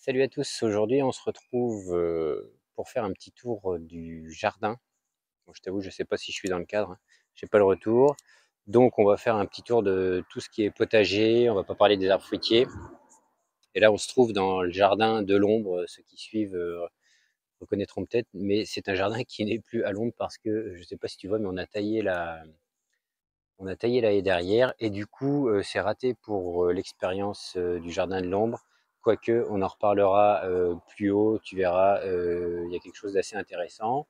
Salut à tous, aujourd'hui on se retrouve pour faire un petit tour du jardin. Bon, je t'avoue, je ne sais pas si je suis dans le cadre, hein. J'ai pas le retour. Donc on va faire un petit tour de tout ce qui est potager, on va pas parler des arbres fruitiers. Et là on se trouve dans le jardin de l'ombre, ceux qui suivent reconnaîtront peut-être, mais c'est un jardin qui n'est plus à l'ombre parce que, je ne sais pas si tu vois, mais on a taillé la haie derrière et du coup c'est raté pour l'expérience du jardin de l'ombre. Quoique on en reparlera plus haut, tu verras, il y a quelque chose d'assez intéressant.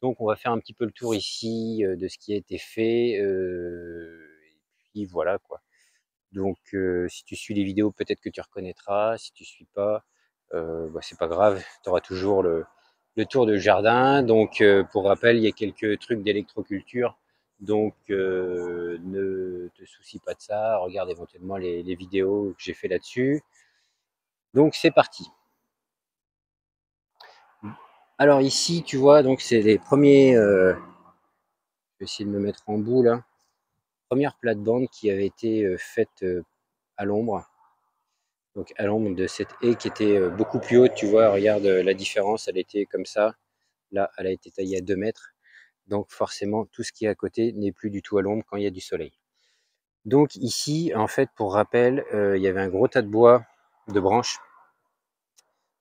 Donc on va faire un petit peu le tour ici de ce qui a été fait. Et puis voilà quoi. Donc si tu suis les vidéos, peut-être que tu reconnaîtras. Si tu suis pas, bah, c'est pas grave, tu auras toujours le tour de jardin. Donc pour rappel, il y a quelques trucs d'électroculture. Donc ne te soucie pas de ça. Regarde éventuellement les vidéos que j'ai fait là-dessus. Donc c'est parti. Alors ici, tu vois, donc c'est les premiers. Je vais essayer de me mettre en bout là. Première plate-bande qui avait été faite à l'ombre. Donc à l'ombre de cette haie qui était beaucoup plus haute, tu vois, regarde la différence, elle était comme ça. Là, elle a été taillée à 2 mètres. Donc forcément, tout ce qui est à côté n'est plus du tout à l'ombre quand il y a du soleil. Donc ici, en fait, pour rappel, il y avait un gros tas de bois, de branches,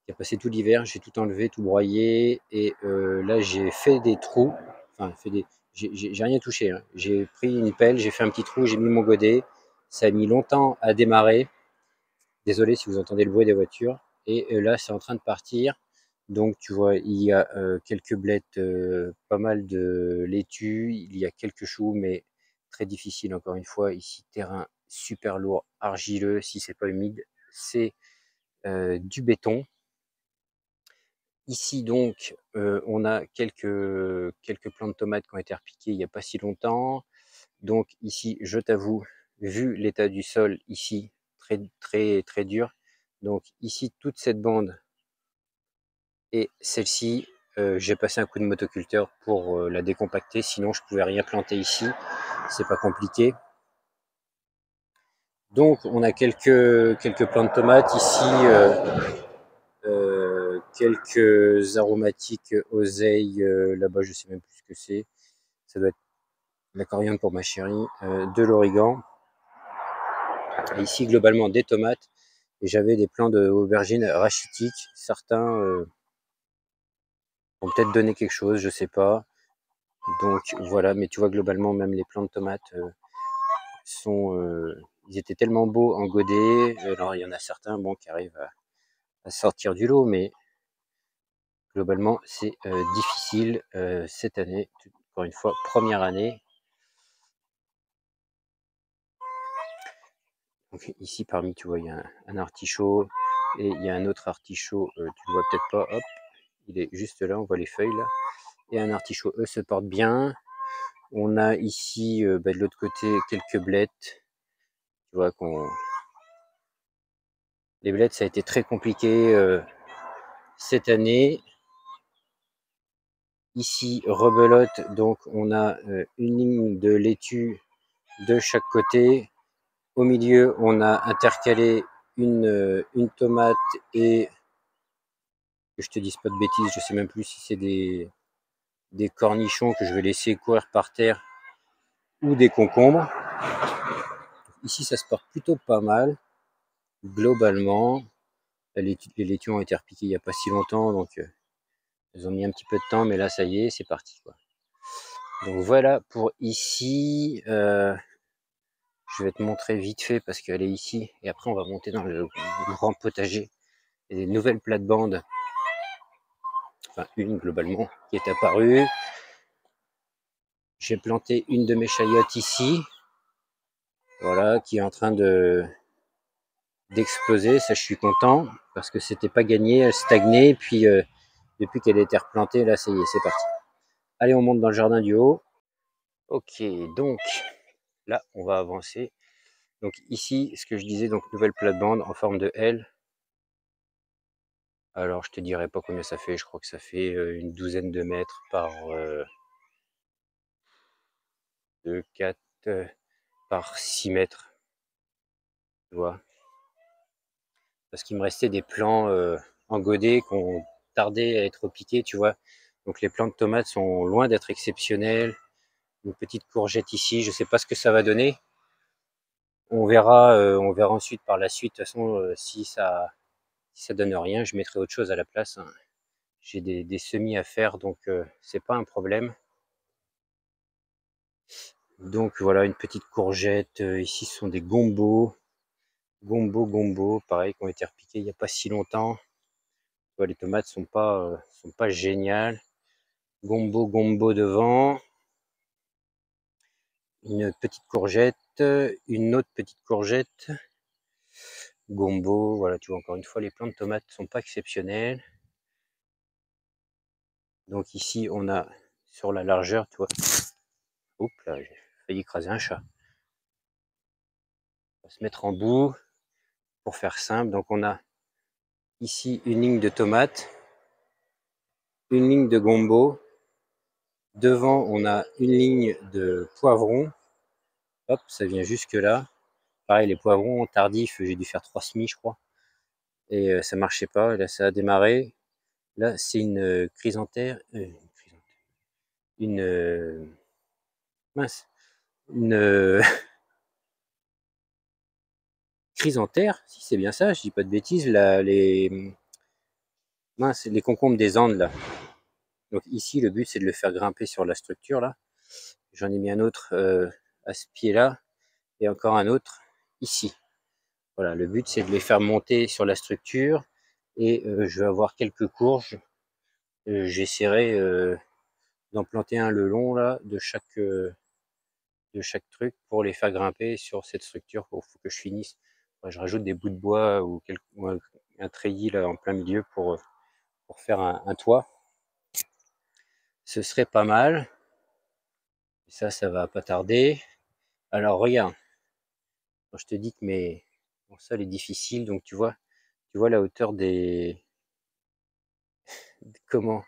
qui a passé tout l'hiver. J'ai tout enlevé, tout broyé. Et là, j'ai fait des trous. Enfin, j'ai rien touché, hein. J'ai pris une pelle, j'ai fait un petit trou, j'ai mis mon godet. Ça a mis longtemps à démarrer. Désolé si vous entendez le bruit des voitures. Et là, c'est en train de partir. Donc, tu vois, il y a quelques blettes, pas mal de laitues, il y a quelques choux, mais très difficile, encore une fois. Ici, terrain super lourd, argileux. Si c'est pas humide, c'est du béton. Ici, donc, on a quelques plants de tomates qui ont été repiqués il n'y a pas si longtemps. Donc, ici, je t'avoue, vu l'état du sol ici, très, très, très dur. Donc, ici, toute cette bande et celle-ci, j'ai passé un coup de motoculteur pour la décompacter. Sinon, je pouvais rien planter ici. C'est pas compliqué. Donc, on a quelques plants de tomates ici. Quelques aromatiques oseille là-bas, je sais même plus ce que c'est. Ça doit être la coriandre pour ma chérie, de l'origan. Et ici, globalement, des tomates. Et j'avais des plants d'aubergines rachitiques. Certains ont peut-être donné quelque chose, je sais pas. Donc voilà, mais tu vois, globalement, même les plants de tomates ils étaient tellement beaux en godet. Alors, il y en a certains, bon, qui arrivent à sortir du lot, mais globalement, c'est difficile cette année. Encore une fois, première année. Donc ici, parmi, tu vois, il y a un artichaut et il y a un autre artichaut, tu le vois peut-être pas, hop, il est juste là, on voit les feuilles là. Et un artichaut, eux, se portent bien. On a ici, de l'autre côté, quelques blettes. Tu vois qu'on... Les blettes, ça a été très compliqué cette année. Ici, rebelote, donc on a une ligne de laitue de chaque côté. Au milieu, on a intercalé une tomate et, que je te dise pas de bêtises, je sais même plus si c'est des cornichons que je vais laisser courir par terre ou des concombres. Ici, ça se porte plutôt pas mal, globalement. Les laitues ont été repiquées il n'y a pas si longtemps, donc elles ont mis un petit peu de temps, mais là, ça y est, c'est parti, quoi. Donc voilà pour ici. Je vais te montrer vite fait parce qu'elle est ici. Et après, on va monter dans le grand potager. Il y a des nouvelles plates-bandes, enfin une globalement, qui est apparue. J'ai planté une de mes chayotes ici. Voilà, qui est en train d'exploser. Ça, je suis content parce que c'était pas gagné. Elle stagnait. Et puis, depuis qu'elle a été replantée, là, ça y est, c'est parti. Allez, on monte dans le jardin du haut. Ok, donc là, on va avancer. Donc ici, ce que je disais, donc nouvelle plate-bande en forme de L. Alors, je te dirai pas combien ça fait. Je crois que ça fait une douzaine de mètres par 2, 4, par 6 mètres. Tu vois. parce qu'il me restait des plants en godet qui ont tardé à être piqués, tu vois. Donc les plants de tomates sont loin d'être exceptionnels. Une petite courgette ici, je sais pas ce que ça va donner. On verra ensuite par la suite. De toute façon, si ça donne rien, je mettrai autre chose à la place, hein. J'ai des semis à faire, donc c'est pas un problème. Donc voilà, une petite courgette. Ici, ce sont des gombos. Gombo, pareil, qui ont été repiqués il n'y a pas si longtemps. Les tomates sont pas géniales. Gombo devant. Une petite courgette. Une autre petite courgette. Gombo, voilà, tu vois, encore une fois, les plants de tomates sont pas exceptionnels. Donc ici, on a sur la largeur, tu vois. Oups, là, j'ai failli écraser un chat. On va se mettre en bout pour faire simple. Donc on a ici une ligne de tomates, une ligne de gombo. Devant, on a une ligne de poivrons. Hop, ça vient jusque là. Pareil, les poivrons tardifs, j'ai dû faire 3 semis, je crois. Et ça marchait pas. Et là, ça a démarré. Là, c'est une chrysanthème. Une mince. Une chrysanthère, si c'est bien ça, je dis pas de bêtises. Là, les concombres des Andes, là. Donc ici, le but, c'est de le faire grimper sur la structure, là. J'en ai mis un autre à ce pied-là et encore un autre ici. Voilà, le but, c'est de les faire monter sur la structure et je vais avoir quelques courges. J'essaierai d'en planter un le long, là, de chaque truc pour les faire grimper sur cette structure. Il faut que je finisse. Je rajoute des bouts de bois ou un treillis là en plein milieu pour faire un toit. Ce serait pas mal. Ça va pas tarder. Alors regarde, quand je te dis que mon sol est difficile, donc tu vois la hauteur comment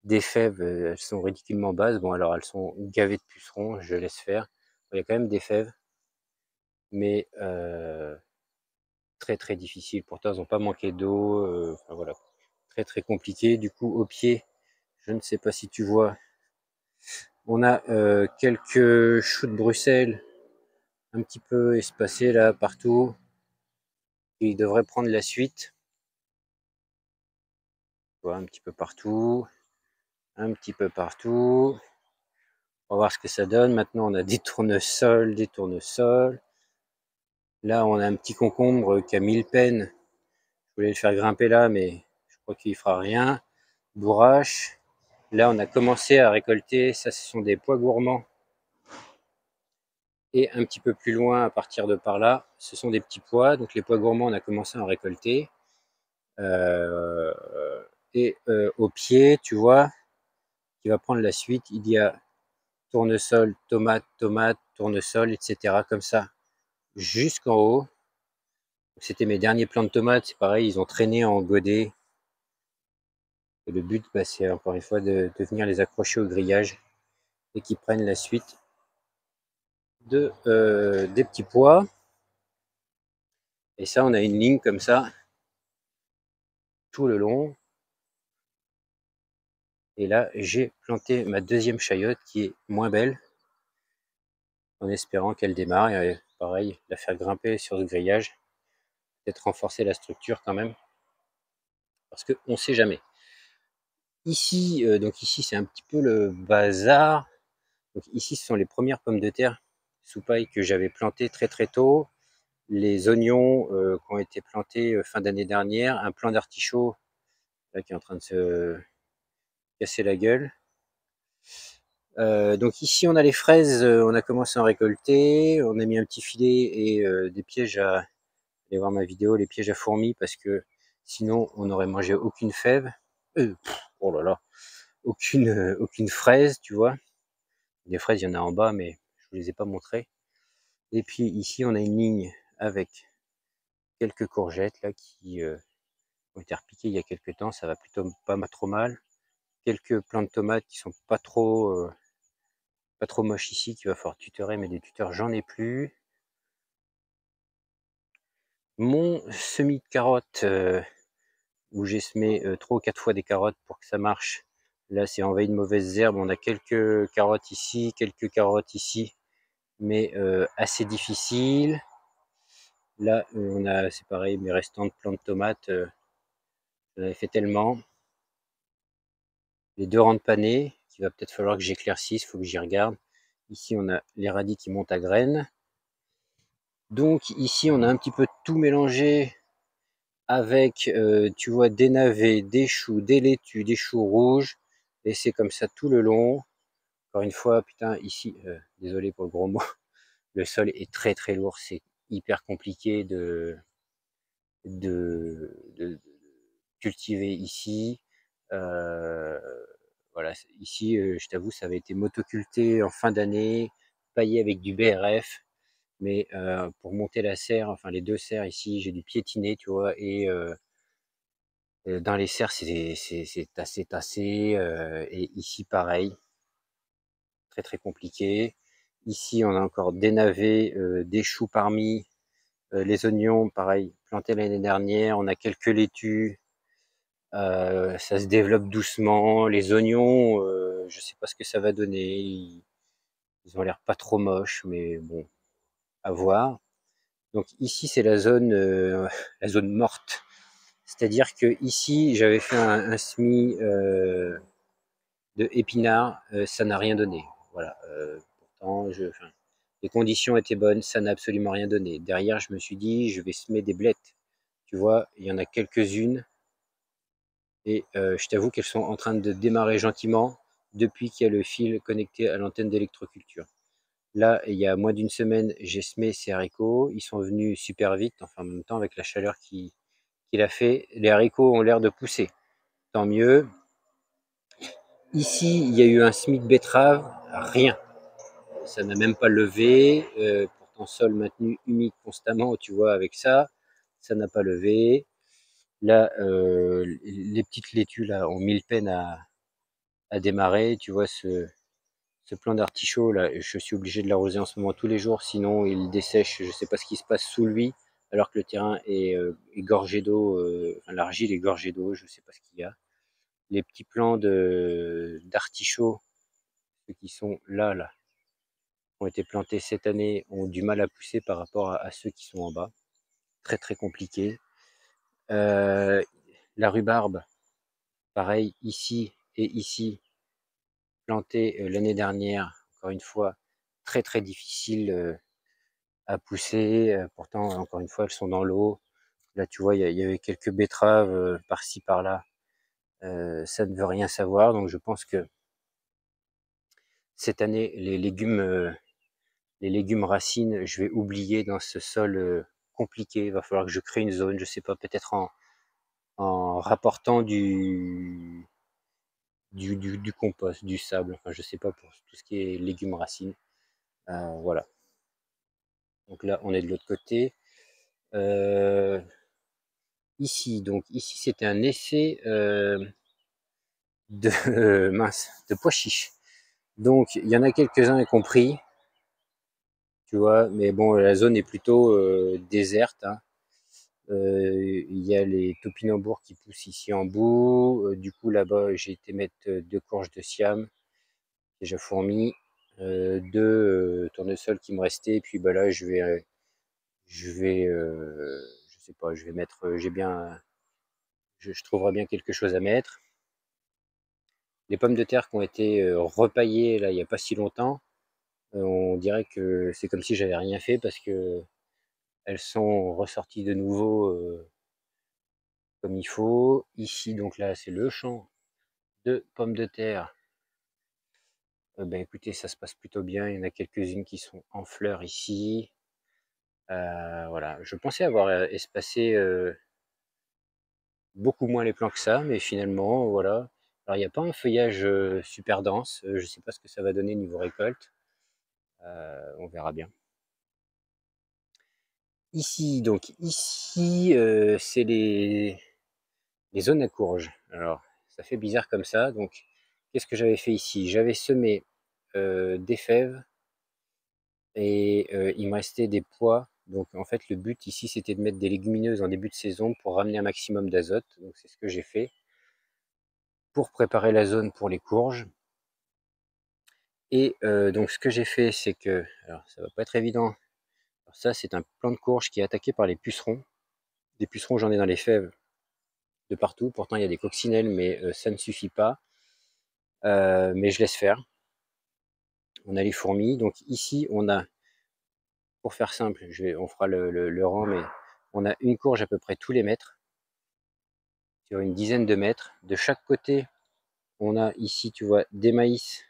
des fèves, elles sont ridiculement basses. Bon, alors elles sont gavées de pucerons, je laisse faire. Il y a quand même des fèves, mais très très difficile. Pourtant, elles n'ont pas manqué d'eau. Enfin, voilà, très très compliqué. Du coup, au pied, je ne sais pas si tu vois, on a quelques choux de Bruxelles un petit peu espacés là partout. Ils devraient prendre la suite. Voilà, un petit peu partout, un petit peu partout. On va voir ce que ça donne. Maintenant, on a des tournesols, des tournesols. Là, on a un petit concombre qui a 1000 peines. Je voulais le faire grimper là, mais je crois qu'il ne fera rien. Bourrache. Là, on a commencé à récolter. Ça, ce sont des pois gourmands. Et un petit peu plus loin, à partir de par là, ce sont des petits pois. Donc, les pois gourmands, on a commencé à en récolter. Au pied, tu vois, qui va prendre la suite, il y a tournesol, tomate, tournesol, etc. comme ça, jusqu'en haut. C'était mes derniers plants de tomates, c'est pareil, ils ont traîné en godet. Et le but, c'est encore une fois de venir les accrocher au grillage et qu'ils prennent la suite des petits pois. Et ça, on a une ligne comme ça, tout le long. Et là, j'ai planté ma deuxième chayotte qui est moins belle, en espérant qu'elle démarre. Et pareil, la faire grimper sur ce grillage, peut-être renforcer la structure quand même, parce qu'on ne sait jamais. Ici, donc ici, c'est un petit peu le bazar. Donc ici, ce sont les premières pommes de terre sous paille que j'avais plantées très très tôt. Les oignons qui ont été plantés fin d'année dernière. Un plant d'artichaut là qui est en train de se casser la gueule. Donc ici, on a les fraises. On a commencé à en récolter. On a mis un petit filet et des pièges à... Allez voir ma vidéo, les pièges à fourmis, parce que sinon, on n'aurait mangé aucune fève. Oh là là, aucune fraise, tu vois. Des fraises, il y en a en bas, mais je vous les ai pas montrées. Et puis ici, on a une ligne avec quelques courgettes là qui ont été repiquées il y a quelques temps. Ça va plutôt pas trop mal. Quelques plants de tomates qui sont pas trop moches ici, qu'il va falloir tutorer, mais des tuteurs, j'en ai plus. Mon semis de carottes, où j'ai semé 3 ou 4 fois des carottes pour que ça marche. Là, c'est envahi de mauvaises herbes. On a quelques carottes ici, quelques carottes ici, mais assez difficiles. Là, on a, c'est pareil, mes restants de plants de tomates. J'en avais fait tellement. Les 2 rangs de panais, qu'il va peut-être falloir que j'éclaircisse, il faut que j'y regarde. Ici, on a les radis qui montent à graines. Donc ici, on a un petit peu tout mélangé avec, tu vois, des navets, des choux, des laitues, des choux rouges. Et c'est comme ça tout le long. Encore une fois, putain, ici, désolé pour le gros mot, le sol est très très lourd. C'est hyper compliqué de cultiver ici. Euh, voilà, ici, je t'avoue, ça avait été motoculté en fin d'année, paillé avec du BRF. Mais pour monter la serre, enfin les 2 serres ici, j'ai dû piétiner, tu vois, et dans les serres, c'est tassé, tassé, et ici pareil, très très compliqué. Ici, on a encore des navets, des choux parmi, les oignons, pareil, plantés l'année dernière. On a quelques laitues, ça se développe doucement. Les oignons, je sais pas ce que ça va donner. Ils ont l'air pas trop moches, mais bon, à voir. Donc ici, c'est la zone, la zone morte. C'est-à-dire que ici, j'avais fait un semis de épinards, ça n'a rien donné. Voilà. Pourtant, enfin, les conditions étaient bonnes, ça n'a absolument rien donné. Derrière, je me suis dit, je vais semer des blettes. Tu vois, il y en a quelques-unes et je t'avoue qu'elles sont en train de démarrer gentiment depuis qu'il y a le fil connecté à l'antenne d'électroculture. Là, il y a moins d'une semaine, j'ai semé ces haricots. Ils sont venus super vite, enfin en même temps avec la chaleur qu'il a fait. Les haricots ont l'air de pousser. Tant mieux. Ici, il y a eu un semis de betterave, rien. Ça n'a même pas levé. Pourtant, sol maintenu humide constamment, tu vois, avec ça, ça n'a pas levé. Là, les petites laitues là ont mille peines à démarrer. Tu vois, ce plant d'artichaut là, je suis obligé de l'arroser en ce moment tous les jours, sinon il dessèche. Je ne sais pas ce qui se passe sous lui, alors que le terrain est gorgé d'eau, enfin, l'argile est gorgée d'eau, je ne sais pas ce qu'il y a. Les petits plants d'artichaut, ceux qui sont là, ont été plantés cette année, ont du mal à pousser par rapport à ceux qui sont en bas. Très très compliqué. Euh, la rhubarbe, pareil, ici et ici, plantée l'année dernière, encore une fois, très très difficile à pousser. Pourtant, encore une fois, elles sont dans l'eau. Là, tu vois, il y avait quelques betteraves par-ci par-là. Ça ne veut rien savoir. Donc, je pense que cette année, les légumes racines, je vais oublier dans ce sol compliqué. Il va falloir que je crée une zone, je sais pas, peut-être en rapportant du compost, du sable, enfin je sais pas, pour tout ce qui est légumes racines. Voilà. Donc là, on est de l'autre côté. Euh, ici, donc ici, c'était un essai de mince, de pois chiches. Donc il y en a quelques-uns y compris, tu vois, mais bon, la zone est plutôt déserte, hein. Il y a les topinambours qui poussent ici en bout. Du coup, là-bas, j'ai été mettre 2 courges de siam, déjà fourmis, 2 tournesols qui me restaient. Et puis bah, là, je sais pas, je vais mettre, j'ai bien, je trouverai bien quelque chose à mettre. Les pommes de terre qui ont été repaillées là, il n'y a pas si longtemps, on dirait que c'est comme si j'avais rien fait parce que elles sont ressorties de nouveau comme il faut. Ici, donc là, c'est le champ de pommes de terre. Ben écoutez, ça se passe plutôt bien. Il y en a quelques-unes qui sont en fleurs ici. Voilà, je pensais avoir espacé beaucoup moins les plants que ça, mais finalement, voilà. Alors, il n'y a pas un feuillage super dense. Je ne sais pas ce que ça va donner niveau récolte. On verra bien. Ici, donc ici, c'est les zones à courges. Alors, ça fait bizarre comme ça. Donc, qu'est-ce que j'avais fait ici? J'avais semé des fèves et il me restait des pois Donc en fait, le but ici, c'était de mettre des légumineuses en début de saison pour ramener un maximum d'azote. Donc c'est ce que j'ai fait pour préparer la zone pour les courges. Et donc ce que j'ai fait, c'est que, alors ça va pas être évident. Alors ça, c'est un plant de courge qui est attaqué par les pucerons. Des pucerons, j'en ai dans les fèves de partout. Pourtant, il y a des coccinelles, mais ça ne suffit pas. Mais je laisse faire. On a les fourmis. Donc ici, on a, pour faire simple, on fera le rang, mais on a une courge à peu près tous les mètres, sur une dizaine de mètres. De chaque côté, on a ici, tu vois, des maïs.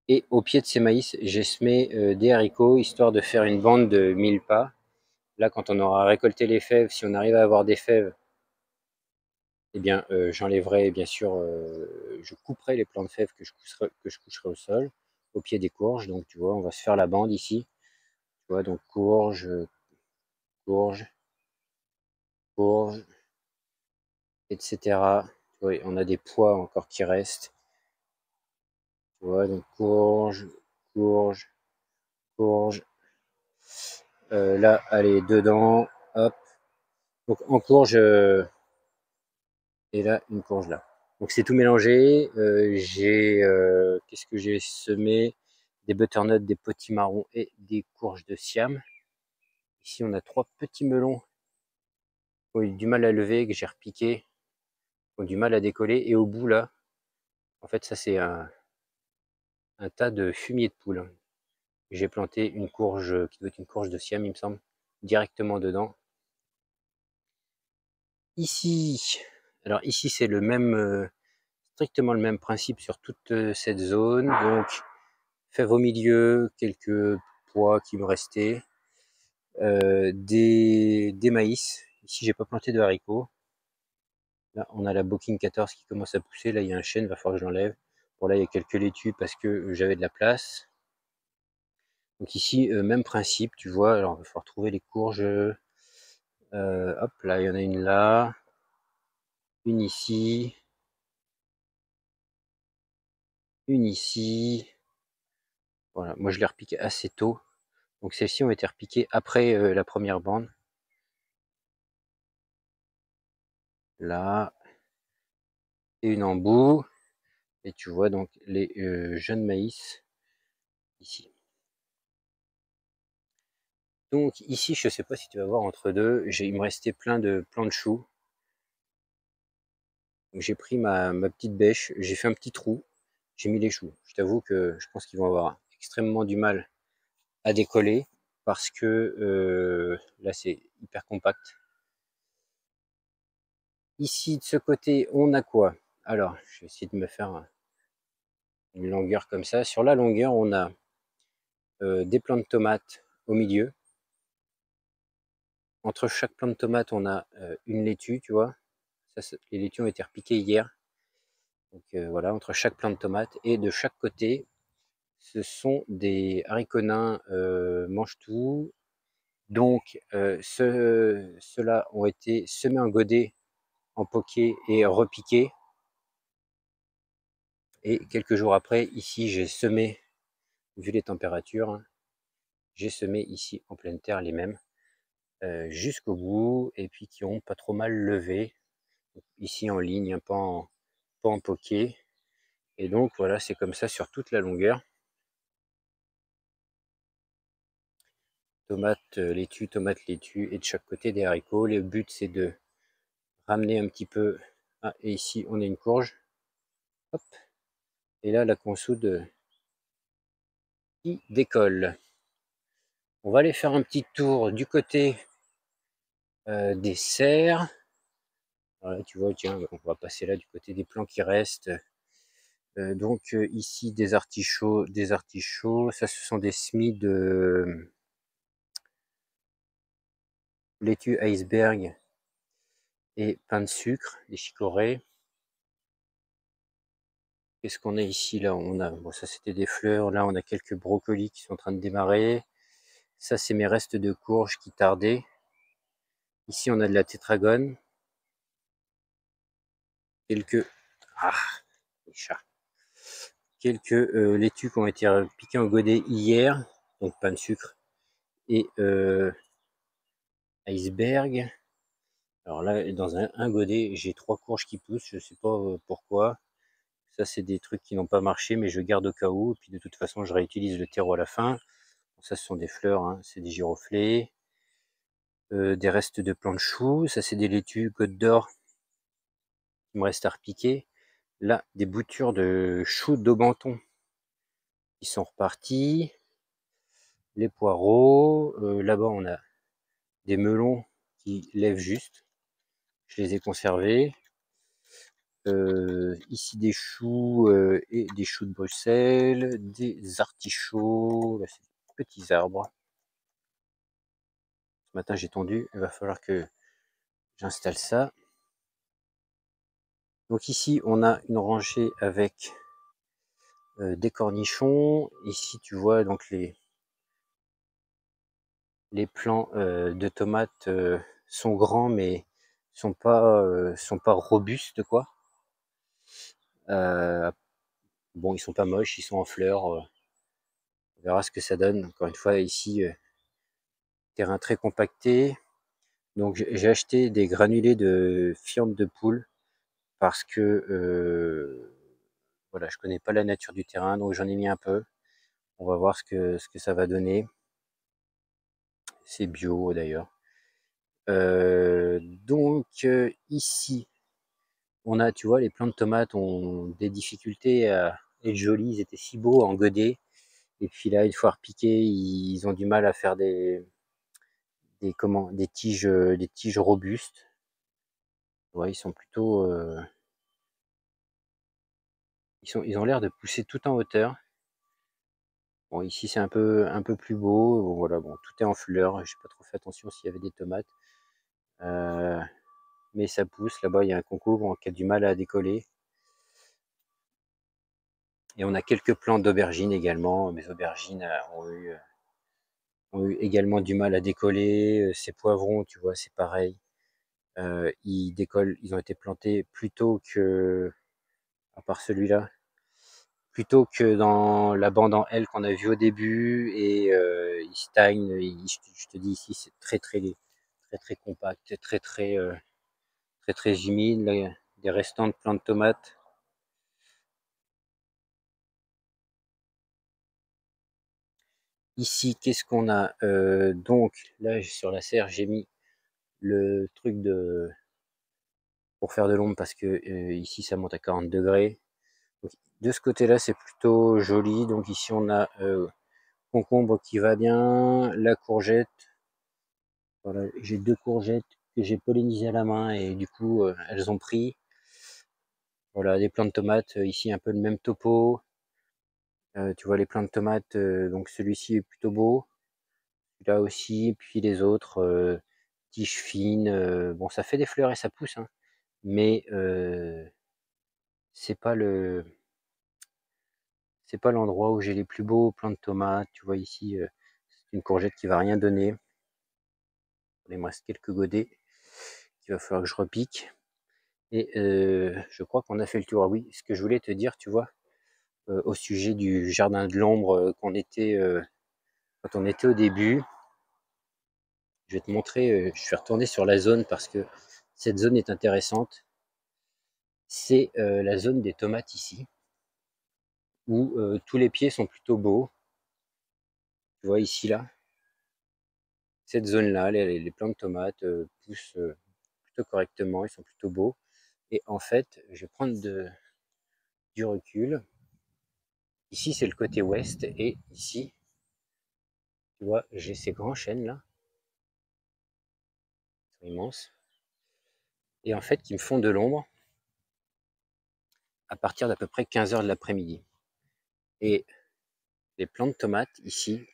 Et au pied de ces maïs, j'ai semé des haricots, histoire de faire une bande de 1000 pas. Là, quand on aura récolté les fèves, si on arrive à avoir des fèves, eh bien, j'enlèverai, bien sûr, je couperai les plants de fèves que je coucherai au sol, au pied des courges. Donc, tu vois, on va se faire la bande ici. Tu vois, donc courge, courge, courge, etc. Tu vois, on a des pois encore qui restent. Tu vois, donc courge, courge, courge. Là, allez, dedans, hop. Donc en courge, et là, une courge là. Donc c'est tout mélangé. Qu'est-ce que j'ai semé? Des butternuts, des potimarrons et des courges de Siam. Ici, on a 3 petits melons qui ont eu du mal à lever, que j'ai repiqué, qui ont du mal à décoller. Et au bout là, en fait, ça c'est un tas de fumier de poule. J'ai planté une courge qui doit être une courge de Siam, il me semble, directement dedans. Ici, alors ici c'est le même, strictement le même principe sur toute cette zone. Donc fèves au milieu, quelques pois qui me restaient, des maïs. Ici j'ai pas planté de haricots. Là on a la Booking 14 qui commence à pousser. Là il y a un chêne, il va falloir que je l'enlève. Bon là il y a quelques laitues parce que j'avais de la place. Donc ici même principe, tu vois. Alors il va falloir trouver les courges. Hop là il y en a une là, une ici, une ici. Voilà, moi je les repique assez tôt. Donc celles-ci ont été repiquées après la première bande. Là, et une en bout. Et tu vois donc les jeunes maïs ici. Donc ici, je ne sais pas si tu vas voir entre deux, il me restait plein de plants de choux. Donc j'ai pris ma petite bêche, j'ai fait un petit trou, j'ai mis les choux. Je t'avoue que je pense qu'ils vont avoir extrêmement du mal à décoller parce que là c'est hyper compact. Ici de ce côté, on a quoi? Alors, je vais essayer de me faire une longueur comme ça. Sur la longueur, on a des plants de tomates au milieu. Entre chaque plant de tomate, on a une laitue, tu vois. Ça, les laitues ont été repiquées hier. Donc voilà, entre chaque plant de tomate. Et de chaque côté, ce sont des haricots nains mange-tout. Donc ceux-là ont été semés en godet, en poquet et repiqués. Et quelques jours après, ici, j'ai semé, vu les températures, hein, j'ai semé ici en pleine terre les mêmes, jusqu'au bout, et puis qui ont pas trop mal levé. Ici en ligne, pas en poquet. Et donc voilà, c'est comme ça sur toute la longueur. Tomate, laitue, et de chaque côté des haricots. Le but c'est de ramener un petit peu. Ah, et ici on a une courge. Hop. Et là la consoude qui décolle. On va aller faire un petit tour du côté des serres. Voilà, tu vois, tiens, on va passer là du côté des plants qui restent. Donc ici des artichauts, ça ce sont des semis de laitue iceberg et pain de sucre, des chicorées. Qu'est-ce qu'on a ici là? On a, bon, ça c'était des fleurs, là on a quelques brocolis qui sont en train de démarrer. Ça c'est mes restes de courges qui tardaient. Ici on a de la tétragone. Quelques, ah, les chats. Quelques laitues qui ont été piquées en godet hier. donc pain de sucre et iceberg. Alors là, dans un godet, j'ai 3 courges qui poussent, je sais pas pourquoi. Ça, c'est des trucs qui n'ont pas marché, mais je garde au cas où. Et puis de toute façon, je réutilise le terreau à la fin. Ça, ce sont des fleurs, hein, c'est des giroflées. Des restes de plants de choux. Ça, c'est des laitues Côte d'Or qui me restent à repiquer. Là, des boutures de choux d'Aubenton qui sont repartis. Les poireaux. Là-bas, on a des melons qui lèvent juste. Je les ai conservés. Ici des choux et des choux de Bruxelles, des artichauts, là, c'est des petits arbres. Ce matin j'ai tondu, il va falloir que j'installe ça. Donc ici on a une rangée avec des cornichons. Ici tu vois donc les plants de tomates sont grands mais sont pas robustes quoi. Bon, ils sont pas moches, ils sont en fleurs. On verra ce que ça donne. Encore une fois ici terrain très compacté. Donc j'ai acheté des granulés de fientes de poule parce que voilà, je connais pas la nature du terrain, donc j'en ai mis un peu. On va voir ce que ça va donner. C'est bio d'ailleurs. Donc ici, on a, tu vois, les plants de tomates ont des difficultés à être jolis. Ils étaient si beaux en godet. Et puis là, une fois repiqués, ils ont du mal à faire des tiges robustes. Ouais, ils sont plutôt, ils ont l'air de pousser tout en hauteur. Bon, ici c'est un peu plus beau. Bon, voilà, bon, tout est en fleurs. J'ai pas trop fait attention s'il y avait des tomates. Euh, mais ça pousse. Là-bas, il y a un concombre qui a du mal à décoller. Et on a quelques plants d'aubergines également. Mes aubergines ont eu également du mal à décoller. Ces poivrons, tu vois, c'est pareil. Ils décollent, ils ont été plantés plus tôt que, à part celui-là, plutôt que dans la bande en L qu'on a vu au début. Et ils stagnent. Je te dis ici, c'est très très très très compact, très très humide. Là, des restants de plants de tomates. Ici, qu'est-ce qu'on a donc là sur la serre, j'ai mis le truc pour faire de l'ombre parce que ici ça monte à 40 degrés. Donc, de ce côté-là, c'est plutôt joli. Donc ici, on a concombre qui va bien, la courgette. Voilà, j'ai 2 courgettes que j'ai pollinisées à la main et du coup, elles ont pris. Voilà, des plants de tomates, ici un peu le même topo. Tu vois les plants de tomates, donc celui-ci est plutôt beau. Celui-là aussi, puis les autres, tiges fines. Bon, ça fait des fleurs et ça pousse, hein, mais c'est pas le, c'est pas l'endroit où j'ai les plus beaux plants de tomates. Tu vois ici, c'est une courgette qui va rien donner. Il me reste quelques godets qu'il va falloir que je repique. Et je crois qu'on a fait le tour. Ah oui, ce que je voulais te dire, tu vois, au sujet du jardin de l'ombre quand on était au début. Je vais te montrer, je suis retourné sur la zone parce que cette zone est intéressante. C'est la zone des tomates ici, où tous les pieds sont plutôt beaux. Tu vois ici, là, cette zone-là, les plants de tomates poussent plutôt correctement, ils sont plutôt beaux. Et en fait, je vais prendre du recul. Ici, c'est le côté ouest, et ici, tu vois, j'ai ces grands chênes là, ils sont immenses, et en fait, qui me font de l'ombre à partir d'à peu près 15 heures de l'après-midi. Et les plants de tomates ici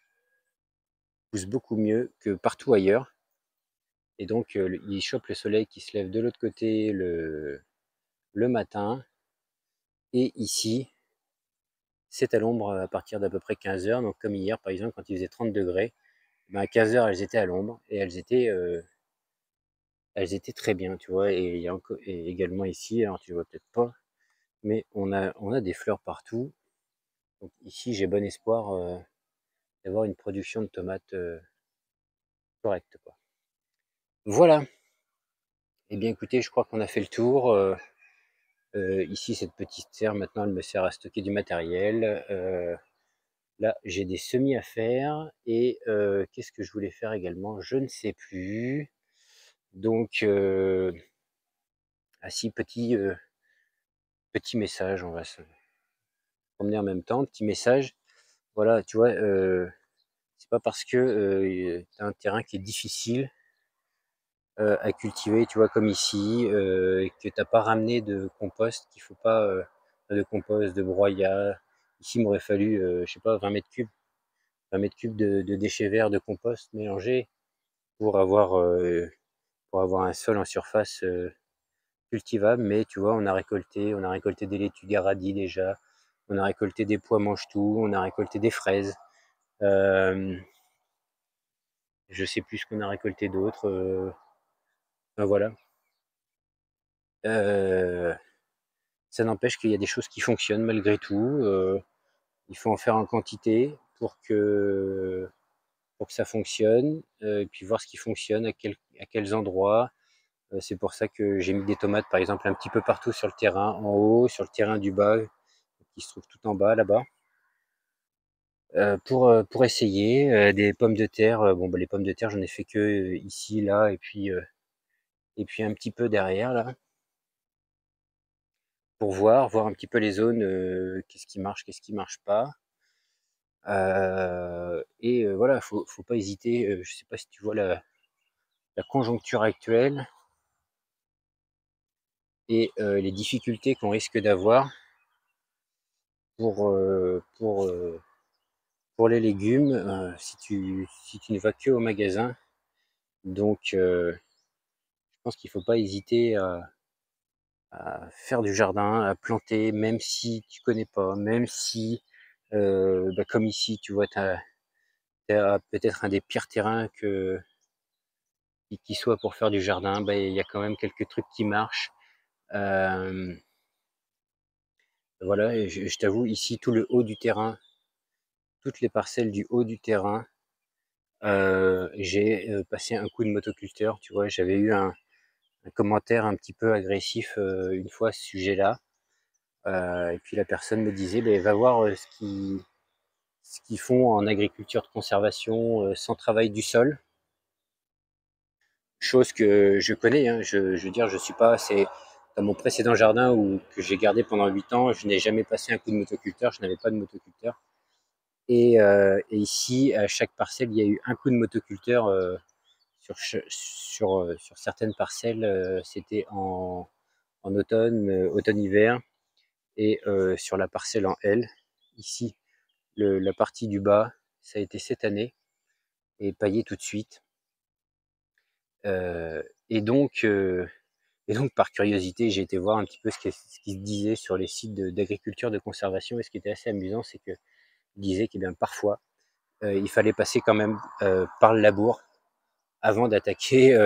poussent beaucoup mieux que partout ailleurs. Et donc, ils chopent le soleil qui se lève de l'autre côté le matin. Et ici, c'est à l'ombre à partir d'à peu près 15 heures. Donc, comme hier, par exemple, quand il faisait 30 degrés, ben à 15 heures, elles étaient à l'ombre et elles étaient très bien, tu vois. Et il y a et également ici, alors tu vois peut-être pas, mais on a des fleurs partout. Donc ici, j'ai bon espoir d'avoir une production de tomates correcte, quoi. Voilà. Eh bien, écoutez, je crois qu'on a fait le tour. Ici, cette petite serre, maintenant, elle me sert à stocker du matériel. Là, j'ai des semis à faire. Et qu'est-ce que je voulais faire également? Je ne sais plus. Donc, ah si, petit message, on va se promener en même temps. Petit message. Voilà, tu vois, c'est pas parce que tu as un terrain qui est difficile à cultiver, tu vois, comme ici, et que t'as pas ramené de compost, qu'il faut pas de compost, de broyat. Ici, il m'aurait fallu, je sais pas, 20 mètres cubes de déchets verts, de compost mélangés pour pour avoir un sol en surface cultivable. Mais tu vois, on a récolté des laitues radis déjà, on a récolté des pois mange-tout, on a récolté des fraises. Je sais plus ce qu'on a récolté d'autre. Ben voilà. Euh, Ça n'empêche qu'il y a des choses qui fonctionnent malgré tout. Il faut en faire en quantité pour que ça fonctionne, et puis voir ce qui fonctionne, à quels endroits. C'est pour ça que j'ai mis des tomates, par exemple, un petit peu partout sur le terrain, en haut, sur le terrain du bas, qui se trouve tout en bas là-bas. Pour essayer des pommes de terre. Bon, bah, les pommes de terre, j'en ai fait que ici, là, et puis un petit peu derrière, là, pour voir un petit peu les zones, qu'est-ce qui marche pas. Voilà, faut pas hésiter. Je sais pas si tu vois la conjoncture actuelle et les difficultés qu'on risque d'avoir pour, euh, pour, euh, pour les légumes si tu ne vas que au magasin. Donc, je pense qu'il faut pas hésiter à faire du jardin, à planter, même si tu connais pas, même si, bah, comme ici, tu vois, t'as peut-être un des pires terrains qui soit pour faire du jardin. Bah, il y a quand même quelques trucs qui marchent. Euh, voilà, et je t'avoue, ici, tout le haut du terrain, toutes les parcelles du haut du terrain, j'ai passé un coup de motoculteur. Tu vois, j'avais eu un commentaire un petit peu agressif une fois à ce sujet-là. Et puis la personne me disait, ben, va voir ce qu'ils font en agriculture de conservation sans travail du sol. Chose que je connais, hein. Je veux dire, je suis pas, c'est dans mon précédent jardin que j'ai gardé pendant 8 ans, je n'ai jamais passé un coup de motoculteur, je n'avais pas de motoculteur. Et ici, à chaque parcelle, il y a eu un coup de motoculteur sur certaines parcelles. C'était en automne, automne-hiver, et sur la parcelle en L. Ici, la partie du bas, ça a été cette année, et paillé tout de suite. Euh, et donc, euh, Et donc, par curiosité, j'ai été voir un petit peu ce qui se disait sur les sites d'agriculture de conservation. Et ce qui était assez amusant, c'est que disait que bien, parfois, il fallait passer quand même par le labour avant d'attaquer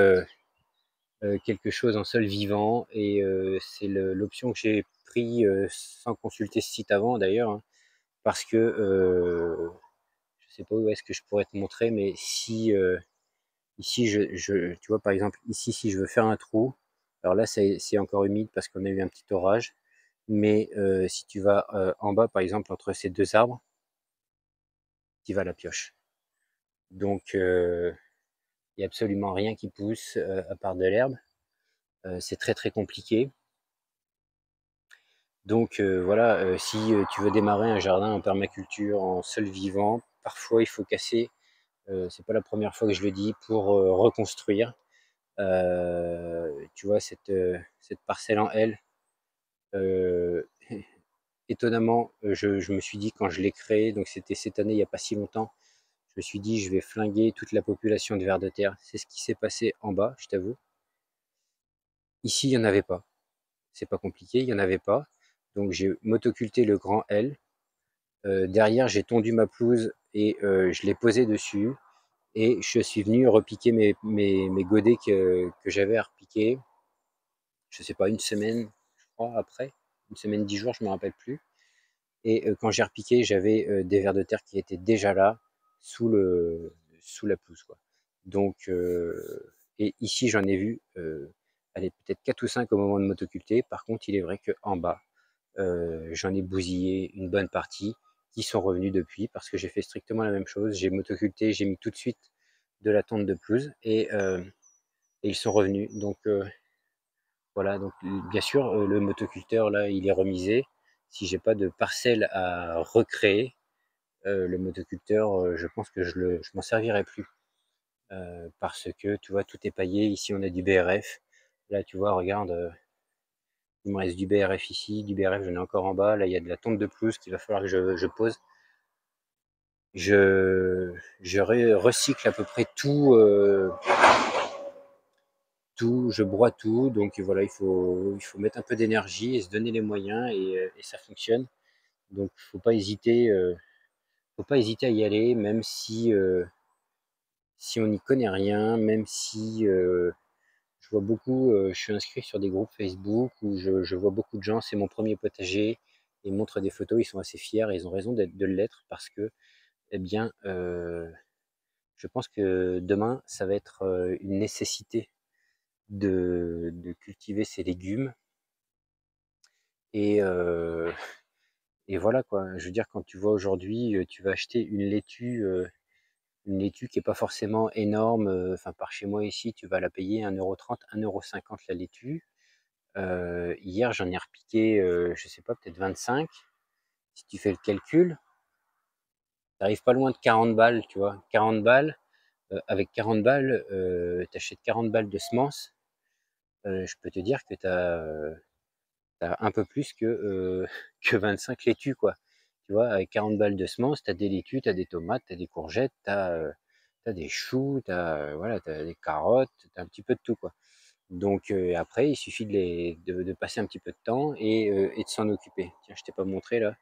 quelque chose en sol vivant. Et c'est l'option que j'ai pris sans consulter ce site avant d'ailleurs, hein, parce que je sais pas où est-ce que je pourrais te montrer, mais si ici, tu vois, par exemple, ici, si je veux faire un trou, alors là, c'est encore humide parce qu'on a eu un petit orage, mais si tu vas en bas, par exemple, entre ces deux arbres, tu vas à la pioche. Donc, il n'y a absolument rien qui pousse à part de l'herbe. C'est très, très compliqué. Donc, voilà, si tu veux démarrer un jardin en permaculture, en sol vivant, parfois il faut casser. C'est pas la première fois que je le dis pour reconstruire. Tu vois, cette parcelle en L, euh, étonnamment, je me suis dit quand je l'ai créée, donc c'était cette année, il n'y a pas si longtemps, je me suis dit je vais flinguer toute la population de vers de terre. C'est ce qui s'est passé en bas, je t'avoue. Ici, il n'y en avait pas. C'est pas compliqué, il n'y en avait pas. Donc j'ai motoculté le grand L. Derrière, j'ai tondu ma pelouse et je l'ai posé dessus. Et je suis venu repiquer mes godets que j'avais à repiquer, je sais pas, une semaine, je crois, après. Une semaine, 10 jours, je me rappelle plus. Et quand j'ai repiqué, j'avais des vers de terre qui étaient déjà là. sous la pelouse, quoi. Donc, et ici j'en ai vu, allez, peut-être 4 ou 5 au moment de m'autoculter. Par contre, il est vrai qu'en bas, j'en ai bousillé une bonne partie qui sont revenus depuis parce que j'ai fait strictement la même chose. J'ai motoculté, j'ai mis tout de suite de la tonte de pelouse et ils sont revenus. Donc voilà, donc bien sûr, le motoculteur là, il est remisé. Si j'ai pas de parcelle à recréer, le motoculteur, je pense que je m'en servirai plus. Parce que tu vois, tout est paillé. Ici, on a du BRF. Là, tu vois, regarde, il me reste du BRF ici, du BRF, j'en ai encore en bas. Là, il y a de la tonte de pelouse qu'il va falloir que je pose. Je recycle à peu près tout, je broie tout. Donc voilà, il faut mettre un peu d'énergie et se donner les moyens et ça fonctionne. Donc faut pas hésiter à y aller, même si on n'y connaît rien, même si je vois beaucoup, je suis inscrit sur des groupes Facebook où je vois beaucoup de gens, c'est mon premier potager, ils montrent des photos, ils sont assez fiers et ils ont raison de l'être parce que, eh bien, je pense que demain, ça va être une nécessité de cultiver ces légumes et, et voilà quoi. Je veux dire, quand tu vois aujourd'hui, tu vas acheter une laitue qui est pas forcément énorme, enfin par chez moi ici, tu vas la payer 1,30 €, 1,50 € la laitue. Hier, j'en ai repiqué, je sais pas, peut-être 25. Si tu fais le calcul, tu arrives pas loin de 40 balles, tu vois. 40 balles, avec 40 balles, tu achètes 40 balles de semences. Je peux te dire que tu as un peu plus que 25 laitues, quoi. Tu vois, avec 40 balles de semences, tu as des laitues, tu as des tomates, tu as des courgettes, tu as, des choux, tu as, voilà, t'as des carottes, tu as un petit peu de tout, quoi. Donc après, il suffit de passer un petit peu de temps et de s'en occuper. Tiens, je t'ai pas montré là,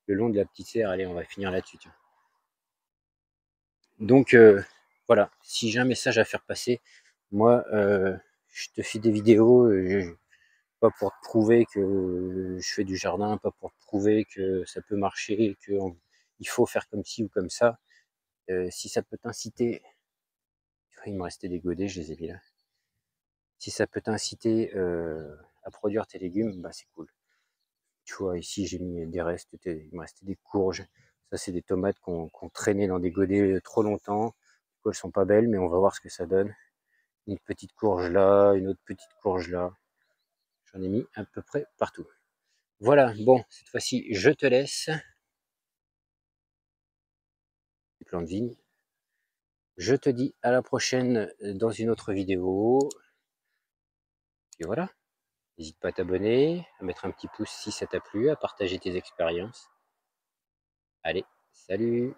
le long de la petite serre. Allez, on va finir là-dessus. Donc voilà, si j'ai un message à faire passer, moi, je te fais des vidéos, pas pour te prouver que je fais du jardin, pas pour te prouver que ça peut marcher, qu'il faut faire comme ci ou comme ça. Si ça peut t'inciter, il me restait des godets, je les ai mis là. Si ça peut t'inciter à produire tes légumes, bah c'est cool. Tu vois, ici j'ai mis des restes, il me restait des courges. Ça, c'est des tomates qu'on traînait dans des godets trop longtemps. Du coup, elles sont pas belles, mais on va voir ce que ça donne. Une petite courge là, une autre petite courge là. J'en ai mis à peu près partout. Voilà, bon, cette fois-ci, je te laisse. Les plants de vigne. Je te dis à la prochaine dans une autre vidéo. Et voilà, n'hésite pas à t'abonner, à mettre un petit pouce si ça t'a plu, à partager tes expériences. Allez, salut!